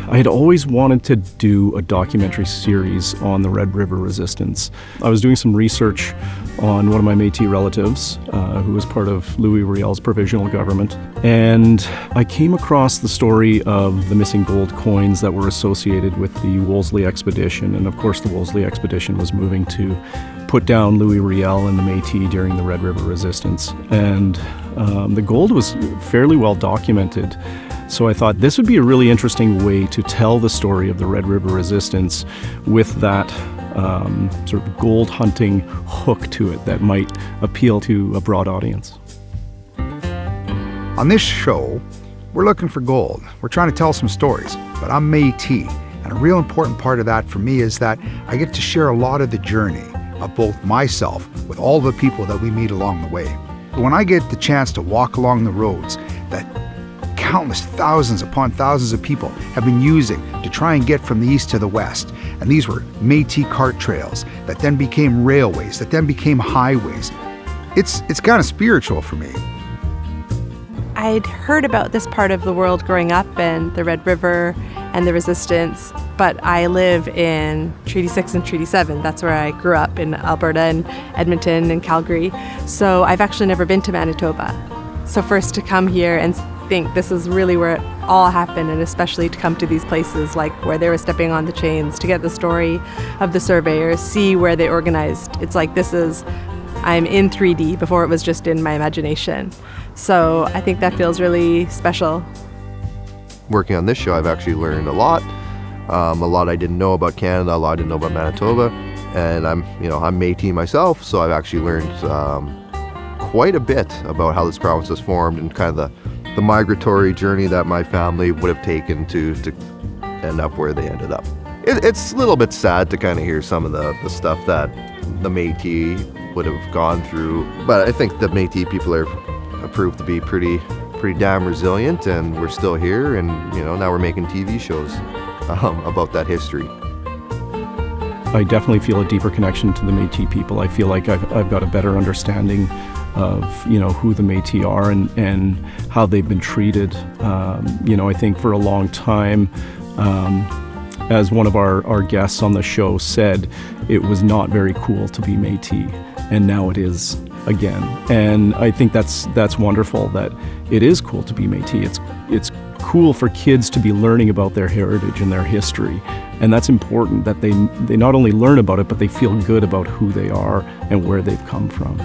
I had always wanted to do a documentary series on the Red River Resistance. I was doing some research on one of my Métis relatives, who was part of Louis Riel's provisional government, and I came across the story of the missing gold coins that were associated with the Wolseley expedition, and of course the Wolseley expedition was moving to put down Louis Riel and the Métis during the Red River Resistance, and the gold was fairly well documented. So I thought this would be a really interesting way to tell the story of the Red River Resistance with that sort of gold hunting hook to it that might appeal to a broad audience. On this show, we're looking for gold. We're trying to tell some stories, but I'm Métis, and a real important part of that for me is that I get to share a lot of the journey of both myself with all the people that we meet along the way. When I get the chance to walk along the roads that countless thousands upon thousands of people have been using to try and get from the east to the west, and these were Métis cart trails that then became railways, that then became highways, it's kind of spiritual for me. I'd heard about this part of the world growing up and the Red River and the Resistance, but I live in Treaty 6 and Treaty 7. That's where I grew up, in Alberta and Edmonton and Calgary. So I've actually never been to Manitoba. So first to come here and think this is really where it all happened, and especially to come to these places like where they were stepping on the chains, to get the story of the surveyors, see where they organized. It's like I'm in 3D before it was just in my imagination. So I think that feels really special. Working on this show, I've actually learned a lot I didn't know about Canada, a lot I didn't know about Manitoba, and I'm Métis myself, so I've actually learned quite a bit about how this province was formed and kind of the migratory journey that my family would have taken to end up where they ended up. It's a little bit sad to kind of hear some of the stuff that the Métis would have gone through, but I think the Métis people are proved to be pretty damn resilient, and we're still here, and now we're making TV shows about that history. I definitely feel a deeper connection to the Métis people. I feel like I've got a better understanding of who the Métis are and how they've been treated. I think for a long time, as one of our guests on the show said, it was not very cool to be Métis, and now it is again. And I think that's wonderful that it is cool to be Métis. It's cool for kids to be learning about their heritage and their history, and that's important that they not only learn about it, but they feel good about who they are and where they've come from.